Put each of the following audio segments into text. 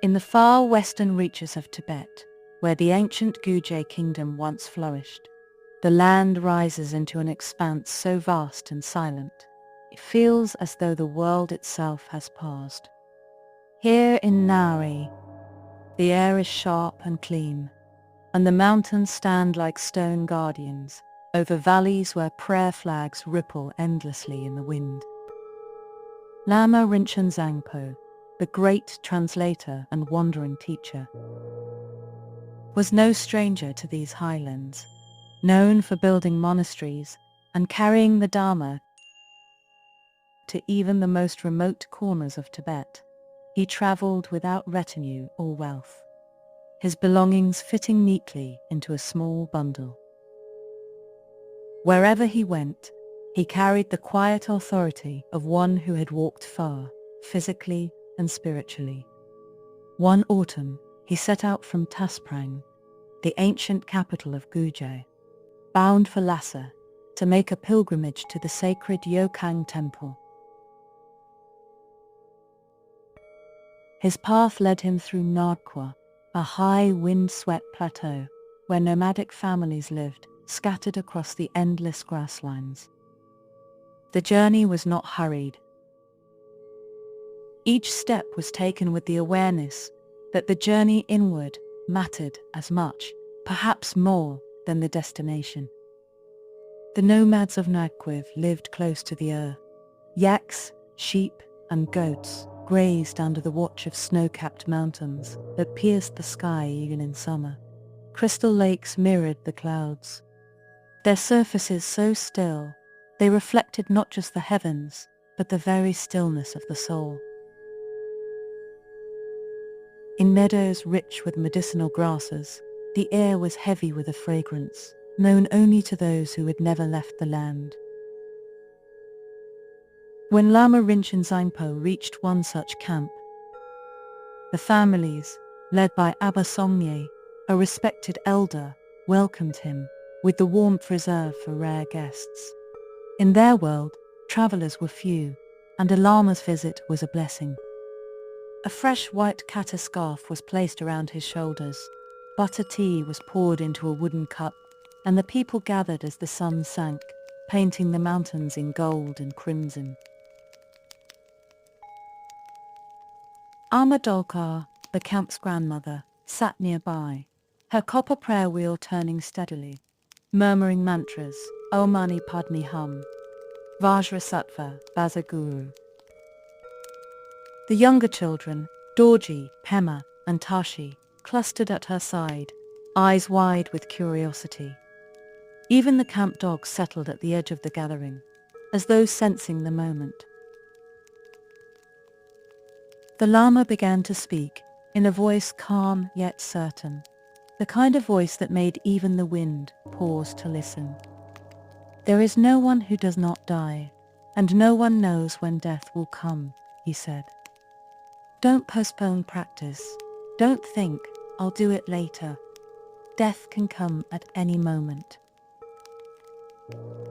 In the far western reaches of Tibet, where the ancient Guge kingdom once flourished, the land rises into an expanse so vast and silent, it feels as though the world itself has paused. Here in Ngari, the air is sharp and clean, and the mountains stand like stone guardians over valleys where prayer flags ripple endlessly in the wind. Lama Rinchen Sangpo, the great translator and wandering teacher, was no stranger to these highlands, known for building monasteries and carrying the Dharma to even the most remote corners of Tibet. He travelled without retinue or wealth, his belongings fitting neatly into a small bundle. Wherever he went, he carried the quiet authority of one who had walked far, physically and spiritually. One autumn, he set out from Tasprang, the ancient capital of Guge, bound for Lhasa, to make a pilgrimage to the sacred Yokang temple. His path led him through Nagqu, a high wind-swept plateau where nomadic families lived, scattered across the endless grasslands. The journey was not hurried. Each step was taken with the awareness that the journey inward mattered as much, perhaps more, than the destination. The nomads of Nagqu lived close to the earth. Yaks, sheep, and goats grazed under the watch of snow-capped mountains that pierced the sky even in summer. Crystal lakes mirrored the clouds, their surfaces so still they reflected not just the heavens, but the very stillness of the soul. In meadows rich with medicinal grasses, the air was heavy with a fragrance known only to those who had never left the land. When Lama Rinchen Sangpo reached one such camp, the families, led by Abba Songye, a respected elder, welcomed him with the warmth reserved for rare guests. In their world, travellers were few, and a lama's visit was a blessing. A fresh white kata scarf was placed around his shoulders, butter tea was poured into a wooden cup, and the people gathered as the sun sank, painting the mountains in gold and crimson. Ama Dolkar, the camp's grandmother, sat nearby, her copper prayer wheel turning steadily, murmuring mantras, Om Mani Padme Hum, Vajrasattva Vazaguru. The younger children, Dorji, Pema, and Tashi, clustered at her side, eyes wide with curiosity. Even the camp dogs settled at the edge of the gathering, as though sensing the moment. The Lama began to speak, in a voice calm yet certain, the kind of voice that made even the wind pause to listen. There is no one who does not die, and no one knows when death will come, he said. Don't postpone practice. Don't think, I'll do it later. Death can come at any moment.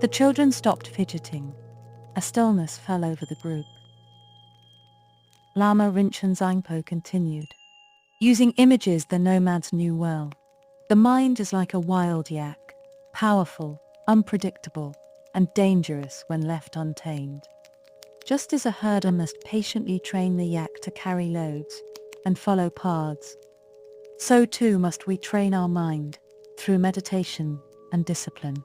The children stopped fidgeting. A stillness fell over the group. Lama Rinchen Sangpo continued, using images the nomads knew well. The mind is like a wild yak, powerful, unpredictable, and dangerous when left untamed. Just as a herder must patiently train the yak to carry loads and follow paths, so too must we train our mind through meditation and discipline.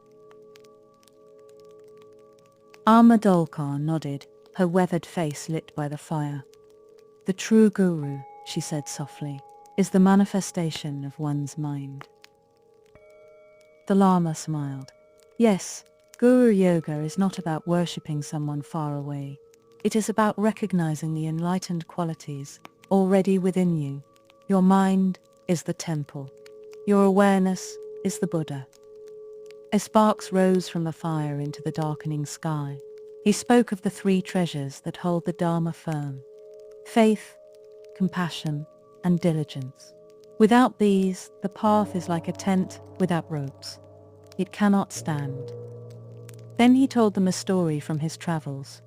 Ama Dolkar nodded, her weathered face lit by the fire. The true guru, she said softly, is the manifestation of one's mind. The Lama smiled. Yes, Guru Yoga is not about worshipping someone far away. It is about recognizing the enlightened qualities already within you. Your mind is the temple. Your awareness is the Buddha. As sparks rose from the fire into the darkening sky, he spoke of the three treasures that hold the Dharma firm: faith, compassion, and diligence. Without these, the path is like a tent without ropes. It cannot stand. Then he told them a story from his travels.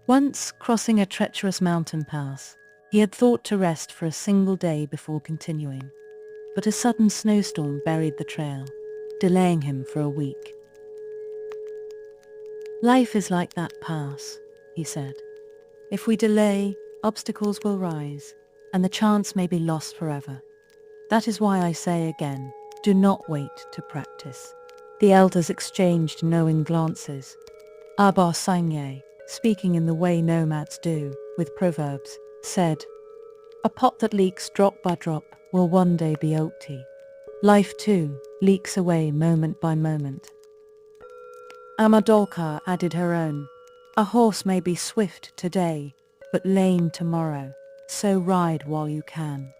Once, crossing a treacherous mountain pass, He had thought to rest for a single day before continuing, but a sudden snowstorm buried the trail, delaying him for a week. "Life is like that pass," he said. "If we delay, obstacles will rise, and the chance may be lost forever. That is why I say again, do not wait to practice." The elders exchanged knowing glances. Abba Sangye, speaking in the way nomads do, with proverbs, said, "A pot that leaks drop by drop will one day be empty. Life too leaks away moment by moment." Amadolkar added her own, "A horse may be swift today, but lame tomorrow, so ride while you can."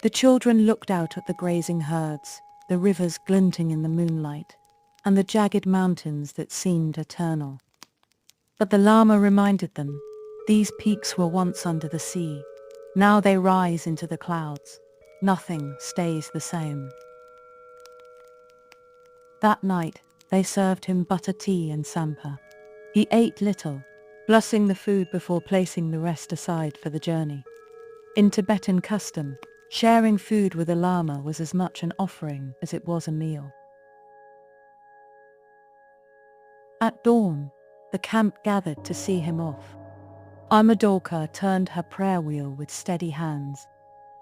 The children looked out at the grazing herds, the rivers glinting in the moonlight, and the jagged mountains that seemed eternal. But the Lama reminded them, these peaks were once under the sea. Now they rise into the clouds. Nothing stays the same. That night, they served him butter tea and tsampa. He ate little, blessing the food before placing the rest aside for the journey. In Tibetan custom, sharing food with a Lama was as much an offering as it was a meal. At dawn, the camp gathered to see him off. Amadolkar turned her prayer wheel with steady hands.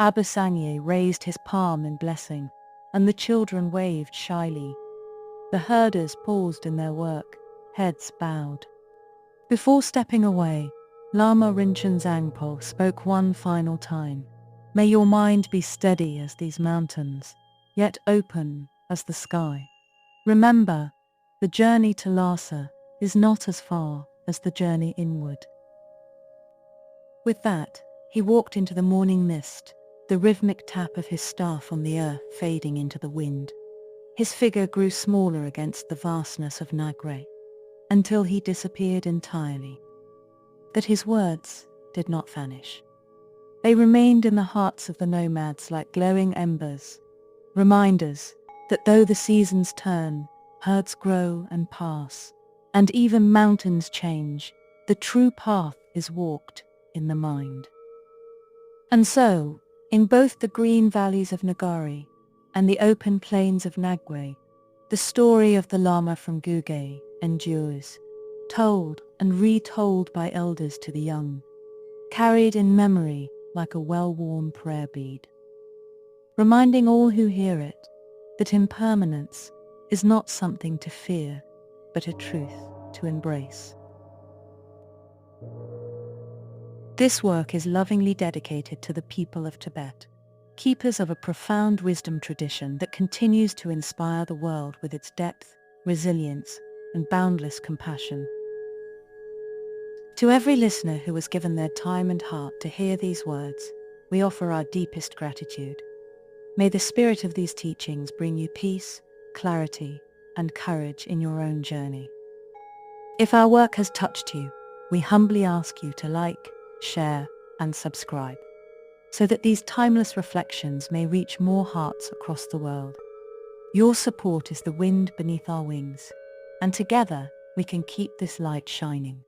Abba Sangye raised his palm in blessing, and the children waved shyly. The herders paused in their work, heads bowed. Before stepping away, Lama Rinchen Sangpo spoke one final time. "May your mind be steady as these mountains, yet open as the sky. Remember, the journey to Lhasa is not as far as the journey inward." With that, he walked into the morning mist, the rhythmic tap of his staff on the earth fading into the wind. His figure grew smaller against the vastness of Nagqu, until he disappeared entirely. But his words did not vanish. They remained in the hearts of the nomads like glowing embers, reminders that though the seasons turn, herds grow and pass, and even mountains change, the true path is walked in the mind. And so, in both the green valleys of Ngari and the open plains of Nagqu, the story of the Lama from Guge endures, told and retold by elders to the young, carried in memory like a well-worn prayer bead, reminding all who hear it that impermanence is not something to fear, but a truth to embrace. This work is lovingly dedicated to the people of Tibet, keepers of a profound wisdom tradition that continues to inspire the world with its depth, resilience, and boundless compassion. To every listener who has given their time and heart to hear these words, we offer our deepest gratitude. May the spirit of these teachings bring you peace, clarity, and courage in your own journey. If our work has touched you, we humbly ask you to like, share, and subscribe, so that these timeless reflections may reach more hearts across the world. Your support is the wind beneath our wings, and together we can keep this light shining.